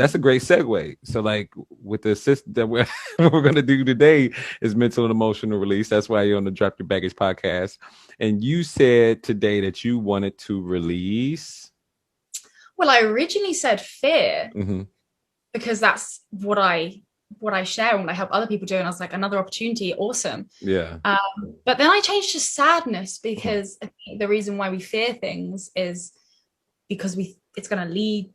that's a great segue. So like with the system that we're what we're gonna do today is mental and emotional release. That's why you're on the Drop Your Baggage podcast. And you said today that you wanted to release. Well, I originally said fear Mm-hmm. because that's what I share and what I help other people do. And I was like, another opportunity, awesome. Yeah. But then I changed to sadness Mhm. because I think the reason why we fear things is because it's going to lead,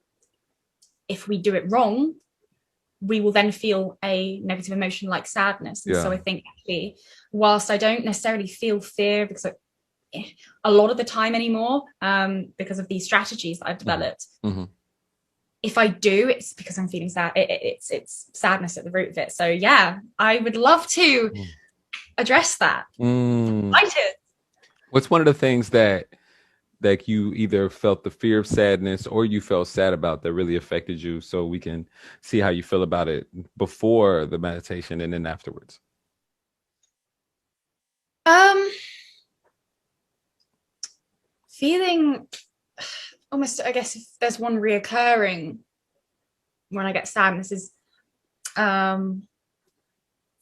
if we do it wrong, we will then feel a negative emotion like sadness. And so Yeah. I think actually, whilst I don't necessarily feel fear because a lot of the time anymore, because of these strategies that I've Mm-hmm. developed, Mm-hmm. if I do, it's because I'm feeling sad. It's sadness at the root of it. So yeah, I would love to address that. Mm. Excited. What's one of the things that you either felt the fear of sadness or you felt sad about that really affected you, so we can see how you feel about it before the meditation and then afterwards? Um, feeling almost, I guess, if there's one reoccurring when I get sadness is um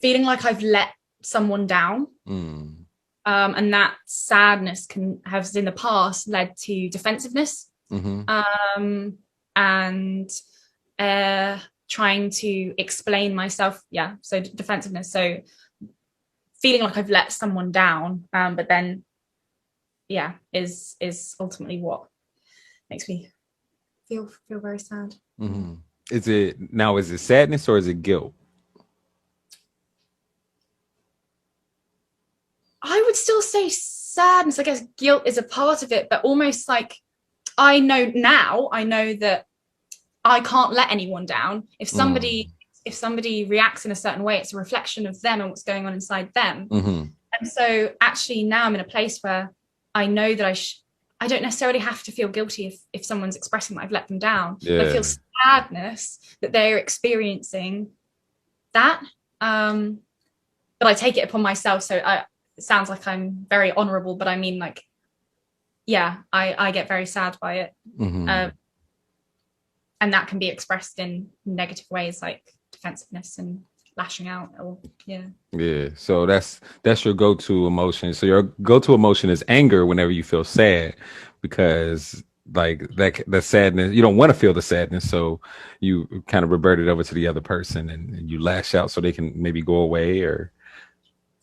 feeling like I've let someone down. Mm. And that sadness can have in the past led to defensiveness, Mm-hmm. um, and trying to explain myself. Yeah, so defensiveness. So feeling like I've let someone down, but then yeah, is ultimately what makes me feel very sad. Mm-hmm. Is it sadness or is it guilt? I would still say sadness. I guess guilt is a part of it, but almost like I know that I can't let anyone down. Mm. If somebody reacts in a certain way, it's a reflection of them and what's going on inside them. Mm-hmm. And so actually now I'm in a place where I know that I don't necessarily have to feel guilty if someone's expressing that I've let them down, but I feel Yeah. sadness that they're experiencing that. But I take it upon myself. So it sounds like I'm very honorable, but I mean, like, yeah, I get very sad by it. Mm-hmm. Uh, and that can be expressed in negative ways like defensiveness and lashing out, or yeah. Yeah. So that's your go-to emotion. So your go-to emotion is anger whenever you feel sad, because like that sadness, you don't want to feel the sadness, so you kind of revert it over to the other person, and you lash out so they can maybe go away or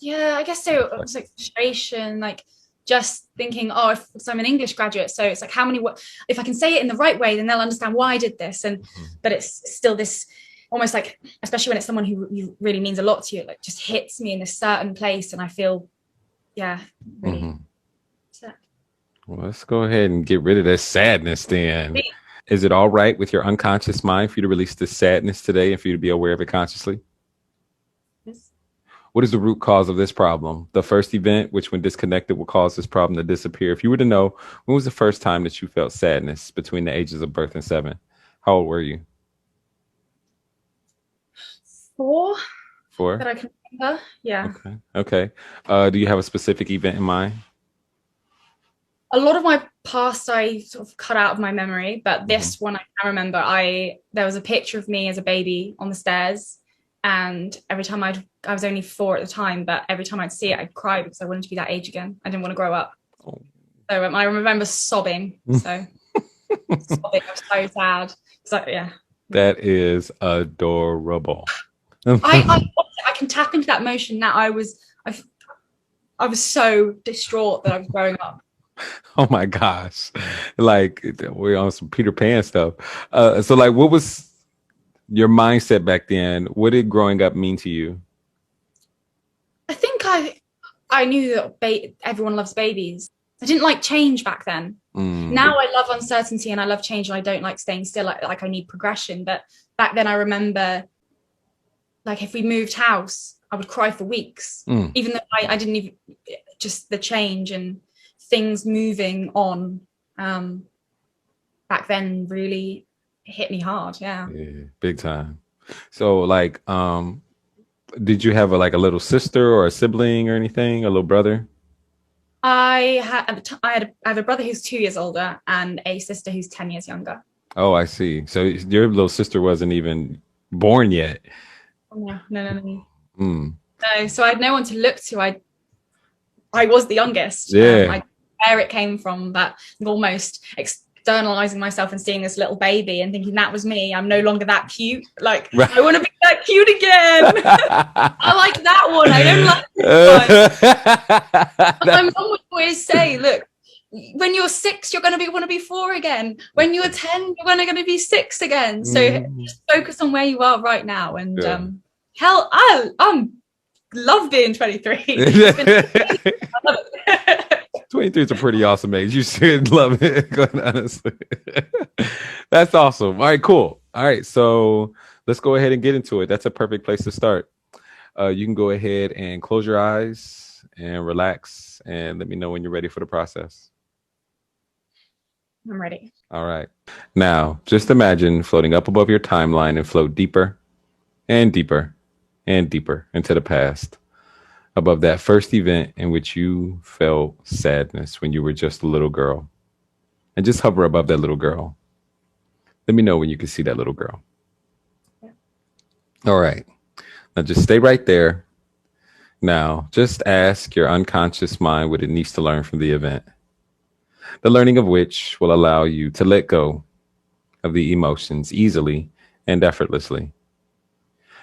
Yeah, I guess so. It's like frustration, like just thinking, oh, so I'm an English graduate, so it's like how many if I can say it in the right way, then they'll understand why I did this. And but it's still this almost like, especially when it's someone who really means a lot to you, it like just hits me in a certain place, and I feel, yeah, really Mhm. upset. Well, let's go ahead and get rid of that sadness then. Is it all right with your unconscious mind for you to release this sadness today and for you to be aware of it consciously? Yes. What is the root cause of this problem? The first event, which when disconnected will cause this problem to disappear. If you were to know, when was the first time that you felt sadness between the ages of birth and 7? How old were you? Four 4? that I can remember. Yeah. Okay. Okay. Do you have a specific event in mind? A lot of my past I sort of cut out of my memory, but Mhm. this one I can remember. I There was a picture of me as a baby on the stairs, and every time I was only 4 at the time, but every time I'd see it, I'd cry because I wanted to be that age again. I didn't want to grow up. Oh. So I remember sobbing. So sobbing, I was so sad. So yeah, That is adorable. I can tap into that emotion now. I was so distraught that I was growing up. Oh my gosh. Like we're on some Peter Pan stuff. So like what was your mindset back then? What did growing up mean to you? I think I knew that everyone loves babies. I didn't like change back then. Mm, Now I love uncertainty and I love change and I don't like staying still. Like I need progression. But back then I remember, like, if we moved house, I would cry for weeks, mm. even though I didn't even, just the change and things moving on. Um, Back then really hit me hard. Yeah. Yeah, big time. So like did you have like a little sister or a sibling or anything, a little brother? I have a brother who's 2 years older and a sister who's 10 years younger. Oh, I see. So your little sister wasn't even born yet. No, no, no, no. Mm. No, so I had no one to look to. I was the youngest. Yeah. I where it came from, that almost externalizing myself and seeing this little baby and thinking that was me. I'm no longer that cute. Like Right. I want to be that cute again. I like that one. I don't like this one. My mum would always say, "Look, when you're 6, you're going to be want to be 4 again. When you're 10, you're going to be 6 again. So Mm, just focus on where you are right now." And yeah. hell, I'm love being 23. It's been I love it. 23 is a pretty awesome age. You should love it, honestly. That's awesome. All right, cool. All right, so let's go ahead and get into it. That's a perfect place to start. You can go ahead and close your eyes and relax and let me know when you're ready for the process. I'm ready. All right. Now, just imagine floating up above your timeline and float deeper and deeper and deeper into the past, above that first event in which you felt sadness when you were just a little girl. And just hover above that little girl. Let me know when you can see that little girl. Yeah. All right. Now just stay right there. Now, just ask your unconscious mind what it needs to learn from the event, the learning of which will allow you to let go of the emotions easily and effortlessly.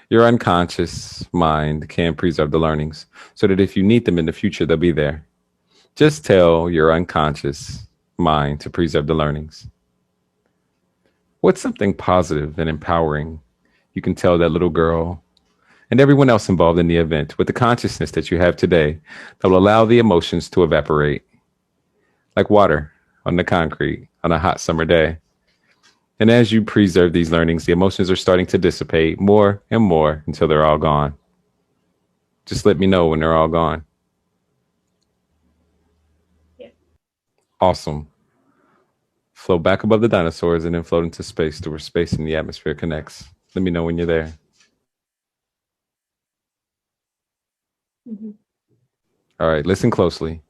Your unconscious mind can preserve the learnings so that if you need them in the future, they'll be there. Just tell your unconscious mind to preserve the learnings. What's something positive and empowering you can tell that little girl and everyone else involved in the event with the consciousness that you have today that will allow the emotions to evaporate like water on the concrete on a hot summer day? And as you preserve these learnings, the emotions are starting to dissipate more and more until they're all gone. Just let me know when they're all gone. Yeah. Awesome. Float back above the dinosaurs and then float into space to where space and the atmosphere connects. Let me know when you're there. Mm-hmm. All right, listen closely.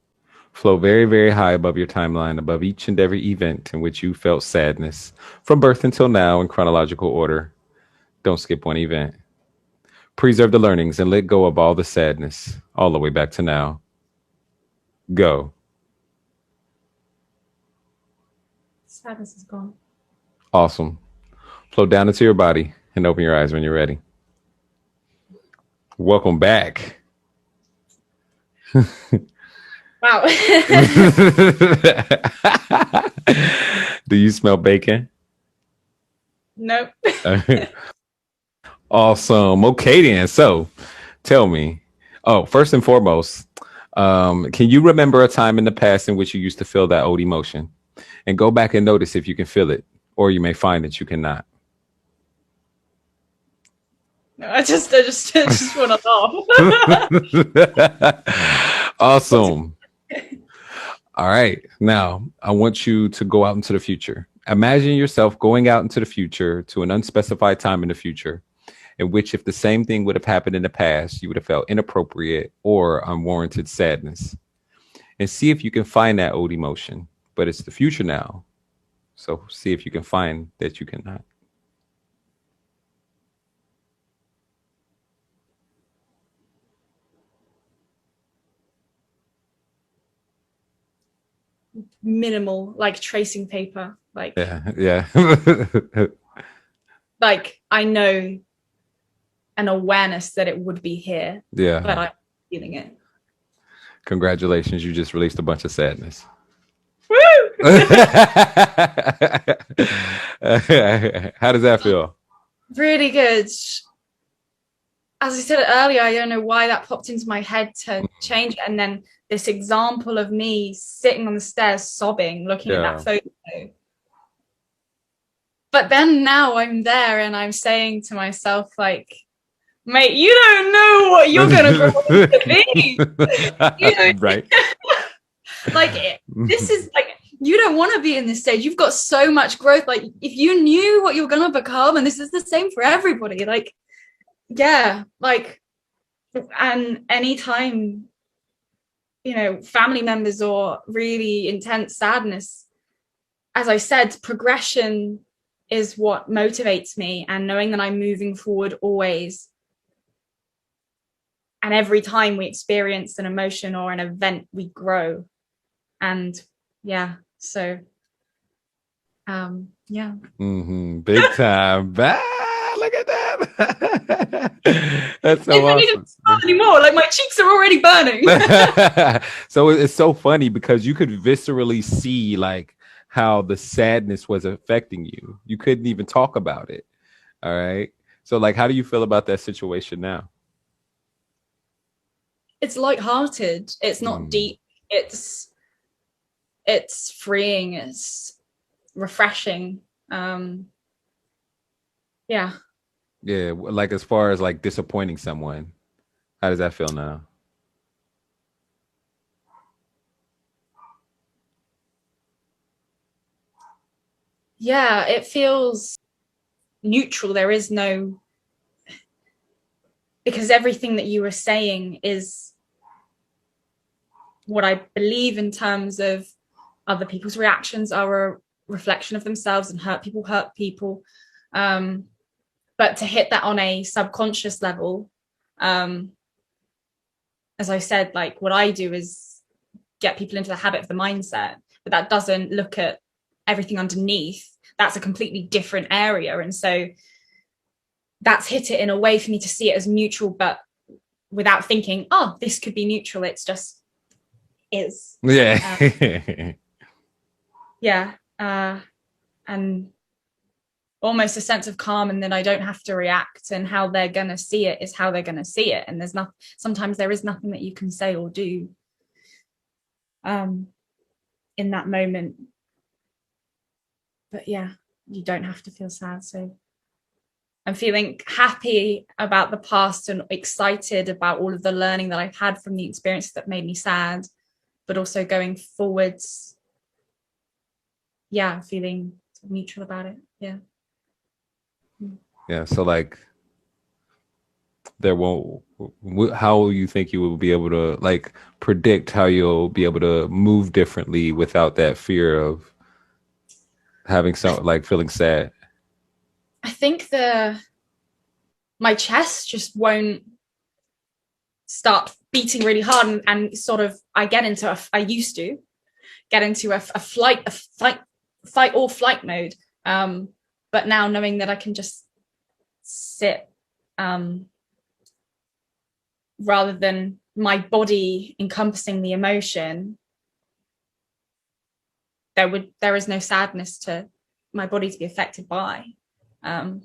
Float very, very high above your timeline, above each and every event in which you felt sadness, from birth until now in chronological order. Don't skip one event. Preserve the learnings and let go of all the sadness, all the way back to now. Go. Sadness is gone. Awesome. Float down into your body and open your eyes when you're ready. Welcome back. Wow. Do you smell bacon? Nope. Awesome. Okay, then. So tell me. Oh, first and foremost, can you remember a time in the past in which you used to feel that old emotion? And go back and notice if you can feel it, or you may find that you cannot. No, I just want to laugh. Awesome. All right. Now, I want you to go out into the future. Imagine yourself going out into the future to an unspecified time in the future, in which, if the same thing would have happened in the past, you would have felt inappropriate or unwarranted sadness. And see if you can find that old emotion. But it's the future now. So see if you can find that you cannot. Minimal, like tracing paper. Yeah. Yeah. Like I know an awareness that it would be here, but Yeah. I'm feeling it. Congratulations. You just released a bunch of sadness. Woo! How does that feel? Really good. As I said earlier, I don't know why that popped into my head to change it. And then this example of me sitting on the stairs sobbing, looking at that Yeah. photo. But then now I'm there and I'm saying to myself, like, mate, you don't know what you're gonna grow up to be. You know, Right. like this is like you don't want to be in this stage. You've got so much growth. Like if you knew what you're gonna become, and this is the same for everybody. Like, yeah, like, and anytime family members or really intense sadness, as I said, progression is what motivates me, and knowing that I'm moving forward always. And every time we experience an emotion or an event, we grow. And yeah, so yeah. Big time. Look at that. That's If so I need to awesome. start anymore, like my cheeks are already burning. So it's so funny because you could viscerally see like how the sadness was affecting you. You couldn't even talk about it. All right. So like how do you feel about that situation now? It's light-hearted. It's not Mm. deep. It's freeing. It's refreshing. Yeah. Yeah, like as far as like disappointing someone, how does that feel now? Yeah, it feels neutral. There is no, because everything that you were saying is what I believe in terms of other people's reactions are a reflection of themselves, and hurt people. Um, but to hit that on a subconscious level, um, as I said, like what I do is get people into the habit of the mindset, but that doesn't look at everything underneath. That's a completely different area. And so that's hit it in a way for me to see it as neutral, but without thinking, oh, this could be neutral. It's just is. Yeah. Yeah. And almost a sense of calm, and then I don't have to react, and how they're going to see it is how they're going to see it. And there's not, sometimes there is nothing that you can say or do in that moment. But yeah, you don't have to feel sad. So I'm feeling happy about the past and excited about all of the learning that I've had from the experiences that made me sad, but also going forwards, yeah, feeling neutral about it. Yeah. Yeah, so like there won't how you think you will be able to like predict how you'll be able to move differently without that fear of having some like feeling sad. I think my chest just won't start beating really hard, and sort of I used to get into a fight or flight mode. But now knowing that I can just sit, rather than my body encompassing the emotion, there is no sadness to my body to be affected by. Um,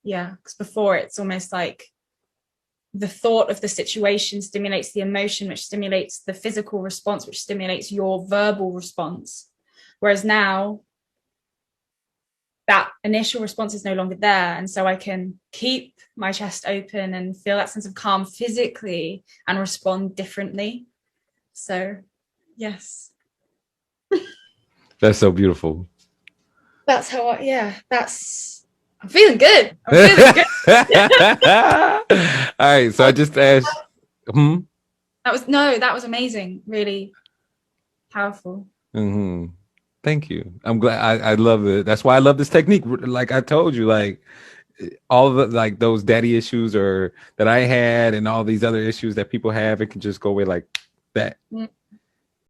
yeah, because before it's almost like the thought of the situation stimulates the emotion, which stimulates the physical response, which stimulates your verbal response. Whereas now that initial response is no longer there. And so I can keep my chest open and feel that sense of calm physically and respond differently. So, yes. That's so beautiful. That's how I'm feeling good. I'm feeling good. All right, so I just asked hmm? That was amazing. Really powerful. Hmm. Thank you. I'm glad I love it. That's why I love this technique. Like I told you, like all of the like those daddy issues or that I had and all these other issues that people have, it can just go away like that.